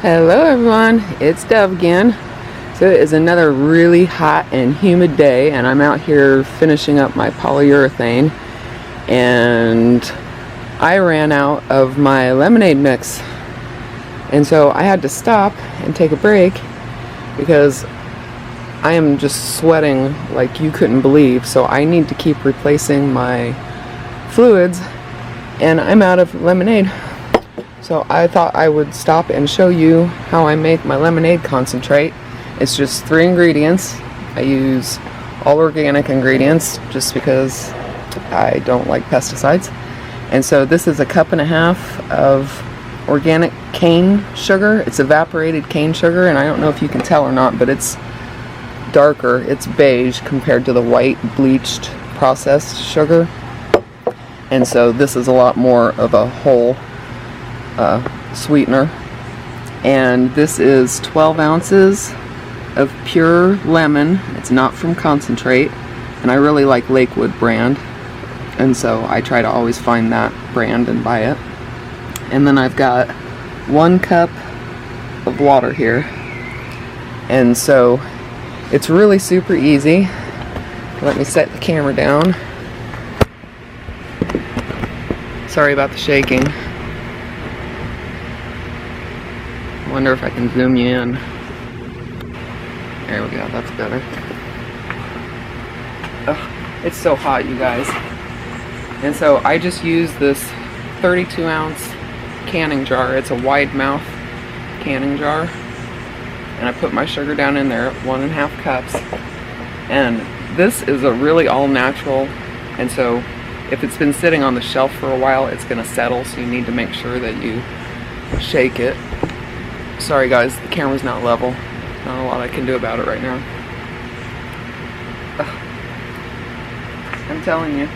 Hello everyone, it's Dove again. So it is another really hot and humid day, and I'm out here finishing up my polyurethane, and I ran out of my lemonade mix, and so I had to stop and take a break because I am just sweating like you couldn't believe. So I need to keep replacing my fluids, and I'm out of lemonade. So I thought I would stop and show you how I make my lemonade concentrate. It's just 3 ingredients. I use all organic ingredients just because I don't like pesticides. And so this is a 1.5 cups of organic cane sugar. It's evaporated cane sugar, and I don't know if you can tell or not, but it's darker. It's beige compared to the white bleached processed sugar. And so this is a lot more of a whole sweetener. And this is 12 ounces of pure lemon. It's not from concentrate, and I really like Lakewood brand, and so I try to always find that brand and buy it. And then I've got 1 cup of water here, and so it's really super easy. Let me set the camera down. Sorry about the shaking. Wonder if I can zoom you in. There we go, that's better. Ugh, it's so hot, you guys. And so I just use this 32-ounce canning jar. It's a wide mouth canning jar. And I put my sugar down in there, 1.5 cups. And this is a really all-natural, and so if it's been sitting on the shelf for a while, it's going to settle, so you need to make sure that you shake it. Sorry guys, the camera's not level. Not a lot I can do about it right now. Ugh. I'm telling you,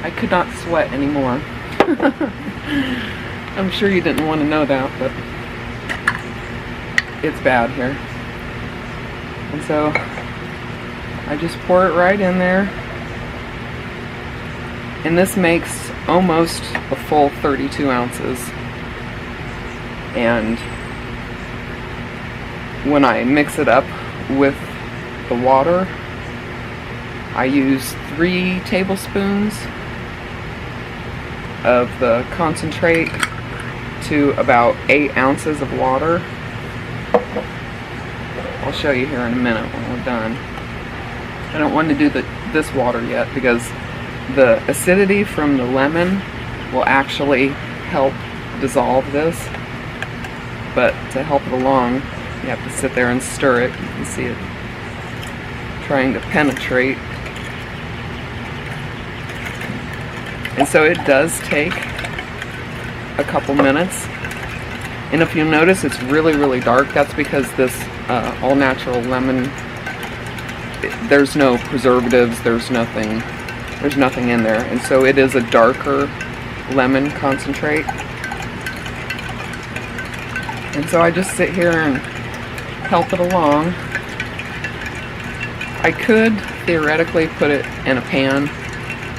I could not sweat anymore. I'm sure you didn't want to know that, but it's bad here. And so I just pour it right in there. And this makes almost a full 32 ounces. And when I mix it up with the water, I use 3 tablespoons of the concentrate to about 8 ounces of water. I'll show you here in a minute when we're done. I don't want to do this water yet because the acidity from the lemon will actually help dissolve this, but to help it along, you have to sit there and stir it. You can see it trying to penetrate. And so it does take a couple minutes. And if you notice, it's really dark. That's because this all-natural lemon, there's no preservatives, there's nothing in there. And so it is a darker lemon concentrate. And so I just sit here and help it along. I could theoretically put it in a pan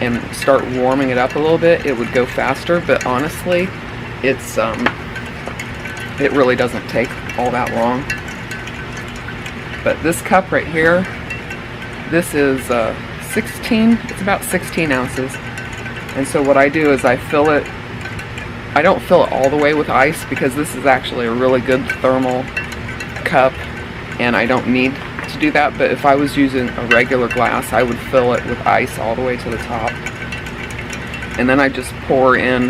and start warming it up a little bit. It would go faster, but honestly, it really doesn't take all that long. But this cup right here, this is 16, it's about 16 ounces. And so what I do is I fill it, I don't fill it all the way with ice because this is actually a really good thermal cup, and I don't need to do that. But if I was using a regular glass, I would fill it with ice all the way to the top, and then I just pour in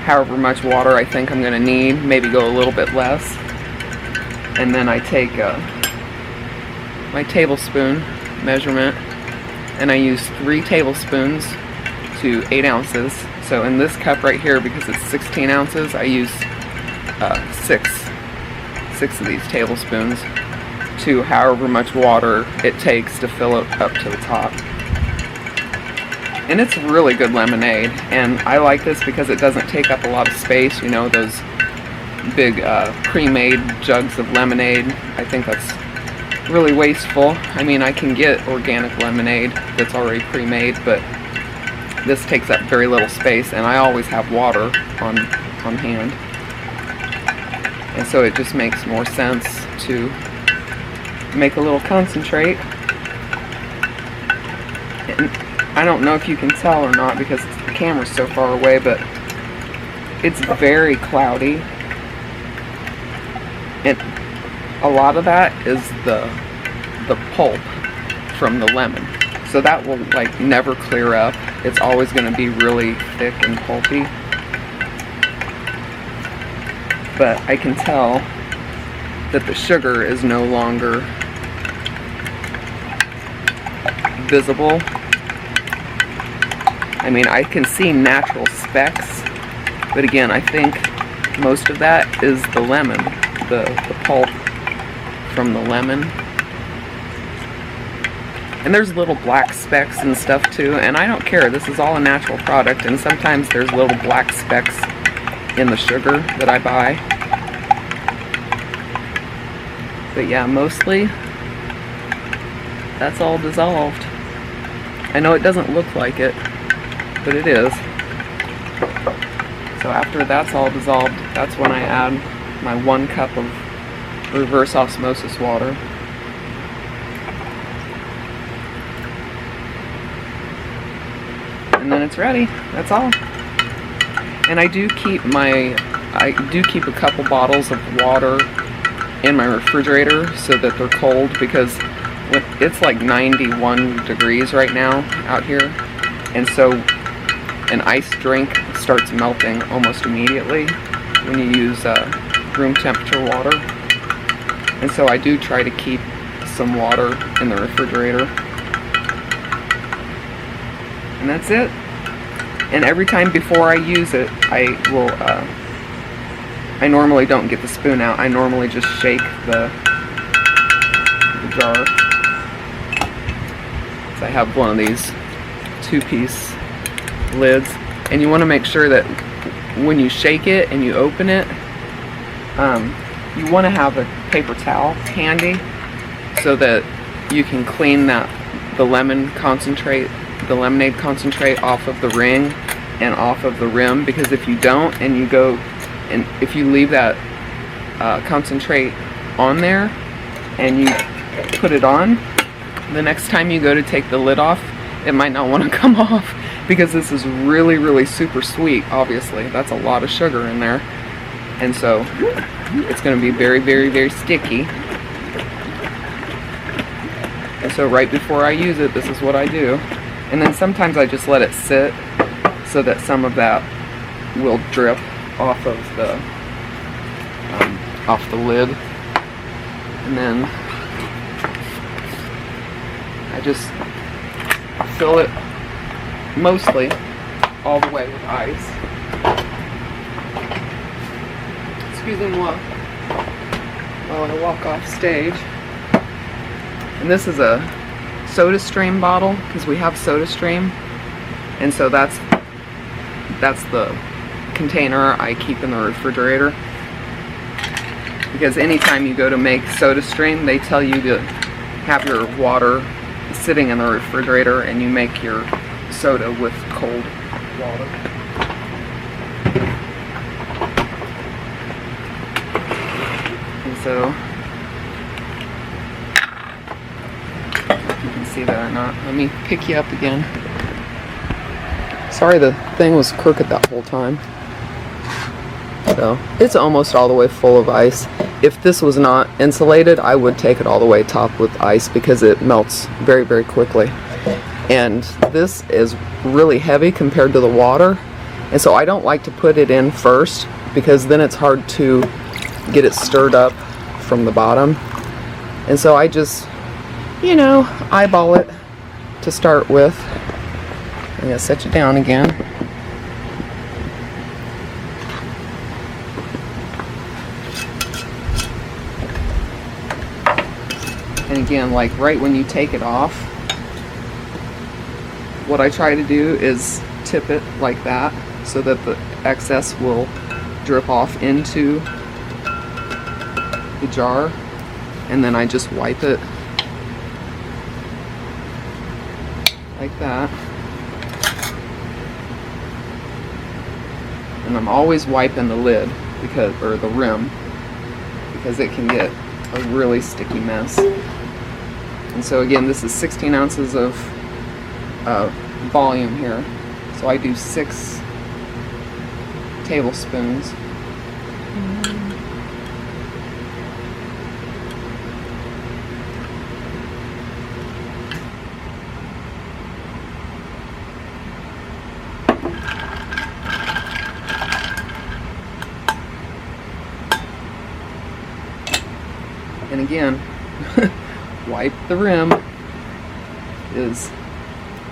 however much water I think I'm going to need, maybe go a little bit less, and then I take my tablespoon measurement, and I use 3 tablespoons to 8 ounces. So in this cup right here, because it's 16 ounces, I use 6 of these tablespoons to however much water it takes to fill it up to the top. And it's really good lemonade, and I like this because it doesn't take up a lot of space. You know, those big pre-made jugs of lemonade, I think that's really wasteful. I mean, I can get organic lemonade that's already pre-made, but this takes up very little space, and I always have water on hand. And so it just makes more sense to make a little concentrate. And I don't know if you can tell or not because the camera's so far away, but it's very cloudy. And a lot of that is the pulp from the lemon. So that will like never clear up. It's always going to be really thick and pulpy. But I can tell that the sugar is no longer visible. I mean, I can see natural specks, but again, I think most of that is the lemon, the pulp from the lemon. And there's little black specks and stuff too, and I don't care. This is all a natural product, and sometimes there's little black specks in the sugar that I buy. But yeah, mostly that's all dissolved. I know it doesn't look like it, but it is. So after that's all dissolved, that's when I add my 1 cup of reverse osmosis water. And then it's ready. That's all. And I do keep a couple bottles of water in my refrigerator so that they're cold, because it's like 91 degrees right now out here, and so an iced drink starts melting almost immediately when you use room temperature water. And so I do try to keep some water in the refrigerator. And that's it. And every time before I use it, I will I normally don't get the spoon out. I normally just shake the jar. So I have one of these 2-piece lids, and you want to make sure that when you shake it and you open it, you want to have a paper towel handy so that you can clean the lemonade concentrate off of the ring and off of the rim, because if you don't, and you go and if you leave that concentrate on there and you put it on, the next time you go to take the lid off, it might not want to come off, because this is really, really super sweet. Obviously, that's a lot of sugar in there, and so it's going to be very, very, very sticky. And so right before I use it, this is what I do. And then sometimes I just let it sit so that some of that will drip off of the lid. And then I just fill it mostly all the way with ice. Excuse me while I walk off stage. And this is a Soda Stream bottle, because we have Soda Stream, and so that's the container I keep in the refrigerator, because anytime you go to make Soda Stream, they tell you to have your water sitting in the refrigerator and you make your soda with cold water. And so you can see that or not. Let me pick you up again. Sorry, the thing was crooked that whole time. So it's almost all the way full of ice. If this was not insulated, I would take it all the way top with ice, because it melts very, very quickly. And this is really heavy compared to the water, and so I don't like to put it in first, because then it's hard to get it stirred up from the bottom. And so I just, eyeball it to start with. I'm going to set you down again. And again, like right when you take it off, what I try to do is tip it like that so that the excess will drip off into the jar, and then I just wipe it like that. And I'm always wiping the lid, or the rim, because it can get a really sticky mess. And so again, this is 16 ounces of volume here. So I do 6 tablespoons. And again, wipe the rim, because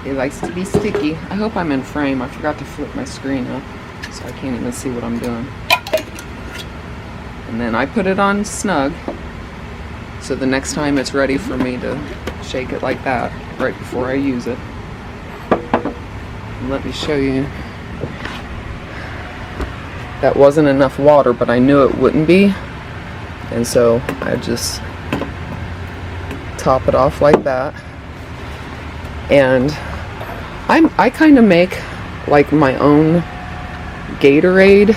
it likes to be sticky. I hope I'm in frame. I forgot to flip my screen up, so I can't even see what I'm doing. And then I put it on snug, so the next time it's ready for me to shake it like that, right before I use it. And let me show you. That wasn't enough water, but I knew it wouldn't be. And so I just top it off like that. And I kind of make like my own Gatorade.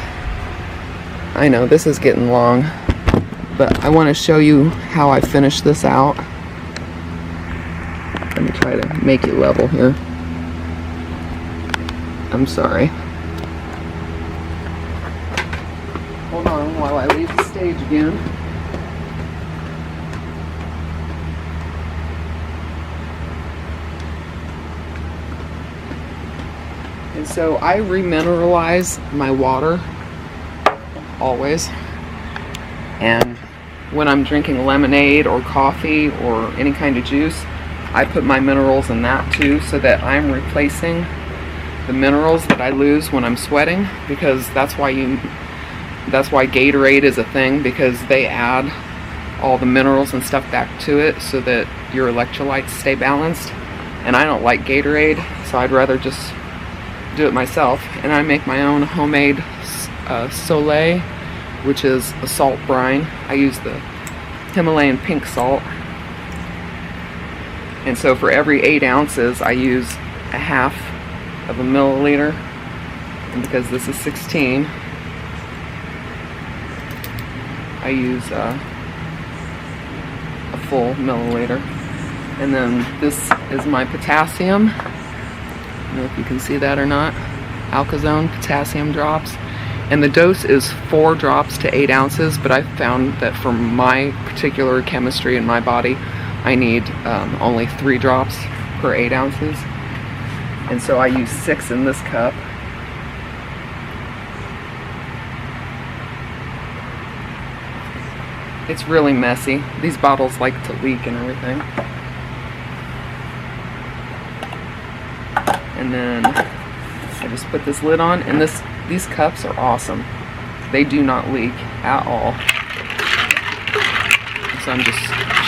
I know this is getting long, but I want to show you how I finish this out. Let me try to make it level here. I'm sorry. Hold on while I leave the stage again. And so I remineralize my water always, and when I'm drinking lemonade or coffee or any kind of juice, I put my minerals in that too, so that I'm replacing the minerals that I lose when I'm sweating, because that's why Gatorade is a thing, because they add all the minerals and stuff back to it so that your electrolytes stay balanced. And I don't like Gatorade, so I'd rather just do it myself. And I make my own homemade Soleil, which is a salt brine. I use the Himalayan pink salt. And so for every 8 ounces, I use a half of a milliliter. And because this is 16, I use a full milliliter. And then this is my potassium. I don't know if you can see that or not. Alkazone potassium drops. And the dose is 4 drops to 8 ounces, but I've found that for my particular chemistry in my body, I need only 3 drops per 8 ounces. And so I use 6 in this cup. It's really messy. These bottles like to leak and everything. And then I just put this lid on, and these cups are awesome. They do not leak at all. So I'm just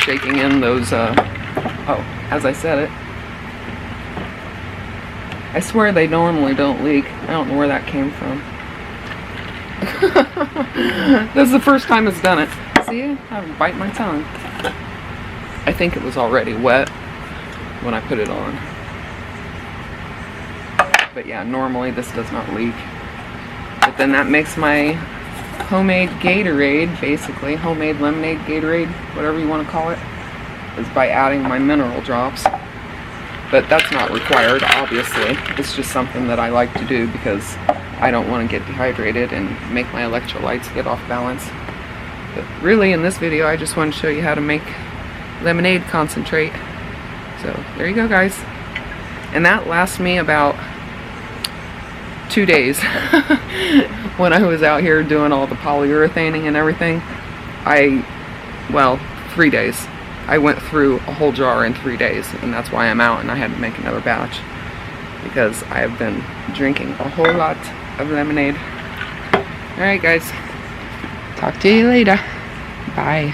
shaking in those, oh, as I said it. I swear they normally don't leak. I don't know where that came from. This is the first time it's done it. See, I bite my tongue. I think it was already wet when I put it on. But yeah, normally this does not leak. But then that makes my homemade Gatorade, basically, homemade lemonade Gatorade, whatever you want to call it, is by adding my mineral drops. But that's not required, obviously. It's just something that I like to do because I don't want to get dehydrated and make my electrolytes get off balance. But really, in this video, I just want to show you how to make lemonade concentrate. So, there you go, guys. And that lasts me about 2 days. When I was out here doing all the polyurethaning and everything, well, 3 days. I went through a whole jar in 3 days, and that's why I'm out and I had to make another batch, because I have been drinking a whole lot of lemonade. Alright guys, talk to you later. Bye.